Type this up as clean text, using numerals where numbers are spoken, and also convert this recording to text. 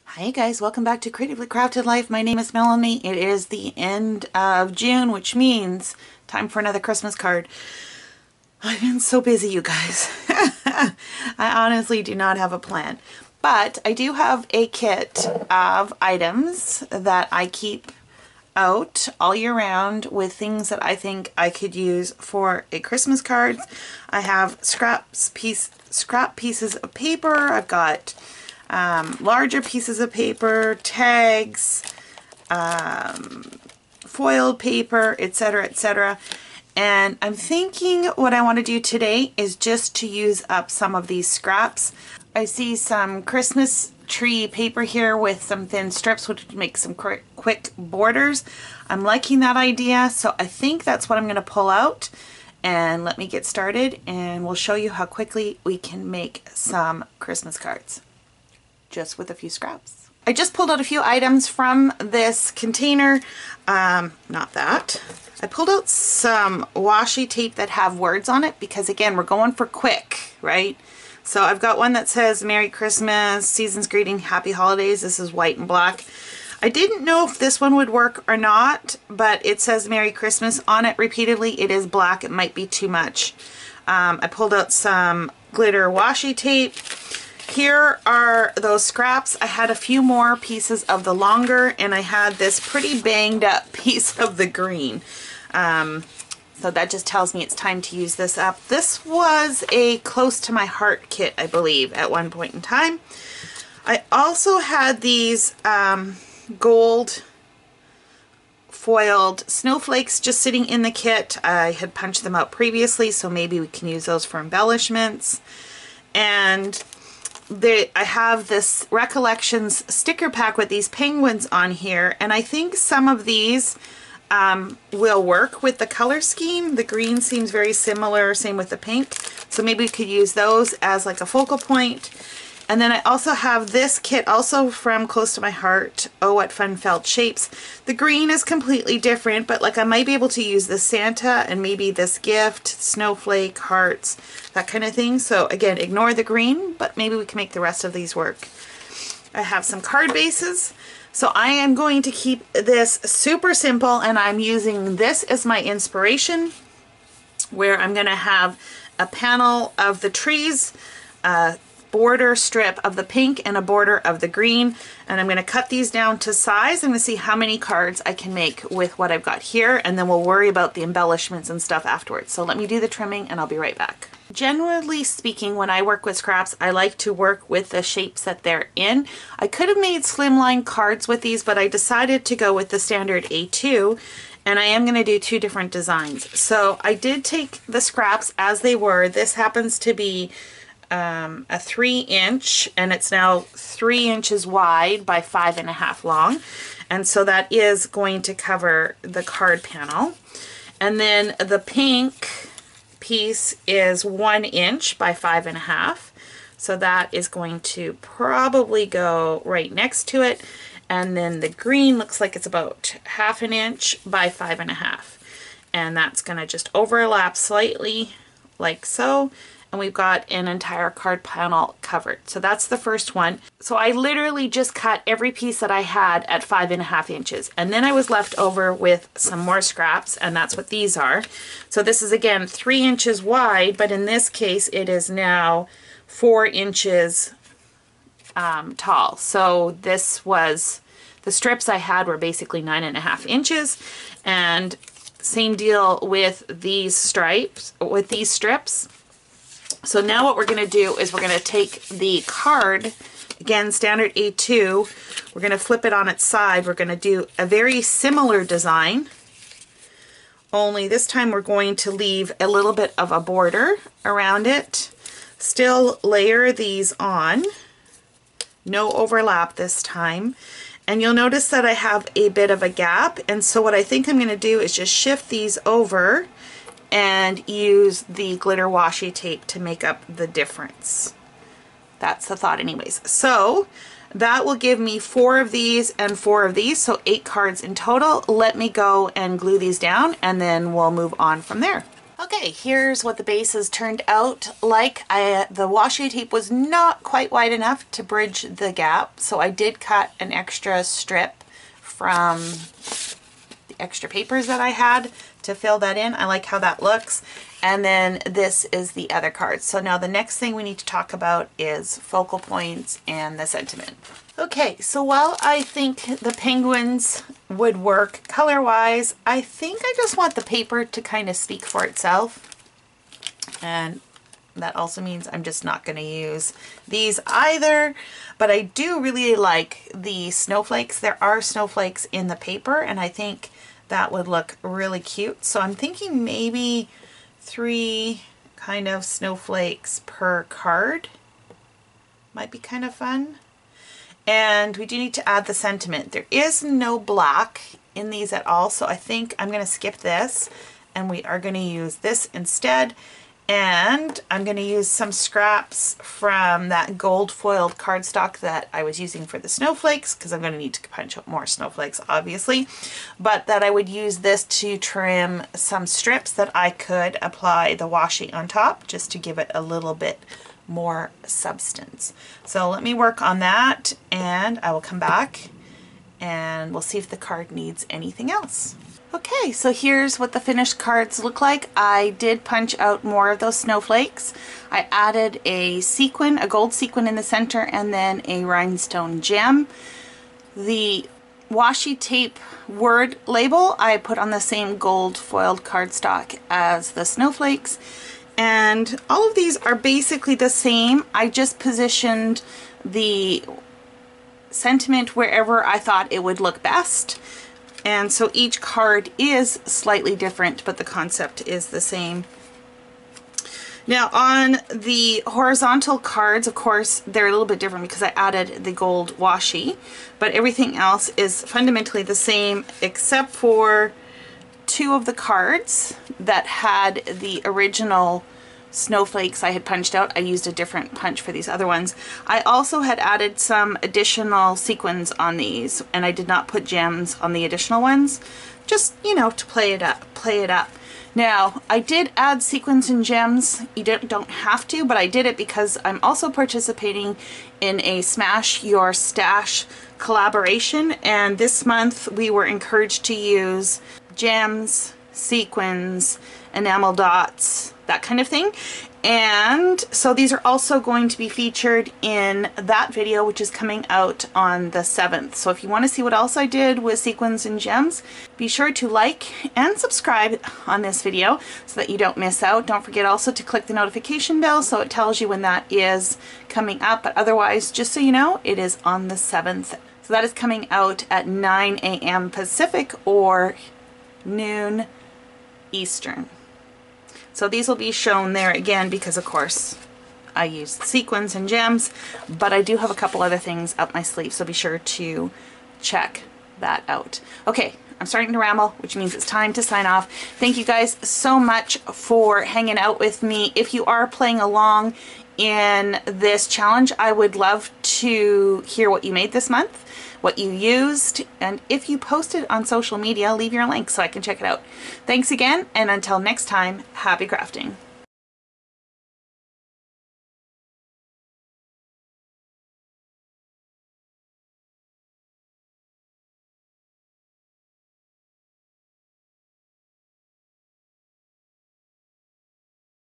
Hi guys, welcome back to Creatively Crafted Life. My name is Melanie. It is the end of June, which means time for another Christmas card. I've been so busy, you guys. I honestly do not have a plan. But I do have a kit of items that I keep out all year round with things that I think I could use for a Christmas card. I have scrap pieces of paper. I've got larger pieces of paper, tags, foiled paper, etc., etc. And I'm thinking what I want to do today is just to use up some of these scraps. I see some Christmas tree paper here with some thin strips, which would make some quick borders. I'm liking that idea, so I think that's what I'm going to pull out. And let me get started, and we'll show you how quickly we can make some Christmas cards just with a few scraps. I just pulled out a few items from this container. Not that. I pulled out some washi tape that have words on it because, again, we're going for quick, right? So I've got one that says Merry Christmas, Season's Greeting, Happy Holidays. This is white and black. I didn't know if this one would work or not, but it says Merry Christmas on it repeatedly. It is black. It might be too much. I pulled out some glitter washi tape. Here are those scraps. I had a few more pieces of the longer, and I had this pretty banged up piece of the green. So that just tells me it's time to use this up. This was a close to my heart kit, I believe, at one point in time. I also had these gold foiled snowflakes just sitting in the kit. I had punched them out previously, so maybe we can use those for embellishments. And I have this Recollections sticker pack with these penguins on here, and I think some of these will work with the color scheme. The green seems very similar, same with the pink, so maybe we could use those as like a focal point. And then I also have this kit also from Close to My Heart, Oh What Fun Felt Shapes. The green is completely different, but like I might be able to use this Santa and maybe this gift, snowflake, hearts, that kind of thing. So again, ignore the green, but maybe we can make the rest of these work. I have some card bases. So I am going to keep this super simple, and I'm using this as my inspiration, where I'm going to have a panel of the trees, border strip of the pink and a border of the green, and I'm going to cut these down to size. I'm going to see how many cards I can make with what I've got here, and then we'll worry about the embellishments and stuff afterwards. So let me do the trimming and I'll be right back. Generally speaking, when I work with scraps, I like to work with the shapes that they're in. I could have made slimline cards with these, but I decided to go with the standard A2, and I am going to do two different designs. So I did take the scraps as they were. This happens to be a 3-inch, and it's now 3 inches wide by 5.5 long, and so that is going to cover the card panel. And then the pink piece is 1 inch by 5.5, so that is going to probably go right next to it. And then the green looks like it's about 1/2 inch by 5.5, and that's going to just overlap slightly like so. And we've got an entire card panel covered. So that's the first one. So I literally just cut every piece that I had at 5.5 inches. And then I was left over with some more scraps, and that's what these are. So this is again 3 inches wide, but in this case it is now 4 inches tall. So this was, the strips I had were basically 9.5 inches. And same deal with these stripes, with these strips. So now what we're going to do is we're going to take the card, again standard A2, we're going to flip it on its side. We're going to do a very similar design, only this time we're going to leave a little bit of a border around it. Still layer these on, no overlap this time. And you'll notice that I have a bit of a gap, and so what I think I'm going to do is just shift these over and use the glitter washi tape to make up the difference. That's the thought anyways. So that will give me 4 of these and 4 of these, so 8 cards in total. Let me go and glue these down, and then we'll move on from there. Okay, here's what the bases turned out like. The washi tape was not quite wide enough to bridge the gap, so I did cut an extra strip from the extra papers that I had to fill that in. I like how that looks. And then this is the other card. So now the next thing we need to talk about is focal points and the sentiment. Okay, so while I think the penguins would work color-wise, I think I just want the paper to kind of speak for itself. And that also means I'm just not going to use these either. But I do really like the snowflakes. There are snowflakes in the paper, and I think that would look really cute. So I'm thinking maybe 3 kind of snowflakes per card might be kind of fun. And we do need to add the sentiment. There is no black in these at all, so I think I'm going to skip this and we are going to use this instead. And I'm going to use some scraps from that gold foiled cardstock that I was using for the snowflakes, because I'm going to need to punch out more snowflakes obviously, but that I would use this to trim some strips that I could apply the washi on top just to give it a little bit more substance. So let me work on that and I will come back and we'll see if the card needs anything else. Okay, so here's what the finished cards look like. I did punch out more of those snowflakes. I added a sequin, a gold sequin in the center, and then a rhinestone gem. The washi tape word label I put on the same gold foiled cardstock as the snowflakes. And all of these are basically the same. I just positioned the sentiment wherever I thought it would look best. And so each card is slightly different, but the concept is the same. Now on the horizontal cards, of course, they're a little bit different because I added the gold washi, but everything else is fundamentally the same except for 2 of the cards that had the original snowflakes I had punched out. I used a different punch for these other ones. I also had added some additional sequins on these, and I did not put gems on the additional ones, just, you know, to play it up. Now, I did add sequins and gems. You don't have to, but I did it because I'm also participating in a Smash Your Stash collaboration, and this month we were encouraged to use gems, sequins, enamel dots, that kind of thing. And so these are also going to be featured in that video, which is coming out on the 7th. So if you want to see what else I did with sequins and gems, be sure to like and subscribe on this video so that you don't miss out. Don't forget also to click the notification bell so it tells you when that is coming up. But otherwise, just so you know, it is on the 7th. So that is coming out at 9 a.m. Pacific or noon Eastern. So these will be shown there again because of course I used sequins and gems, but I do have a couple other things up my sleeve, so be sure to check that out. Okay, I'm starting to ramble, which means it's time to sign off. Thank you guys so much for hanging out with me. If you are playing along in this challenge, I would love to hear what you made this month, what you used, and if you posted on social media, leave your link so I can check it out. Thanks again, and until next time, happy crafting.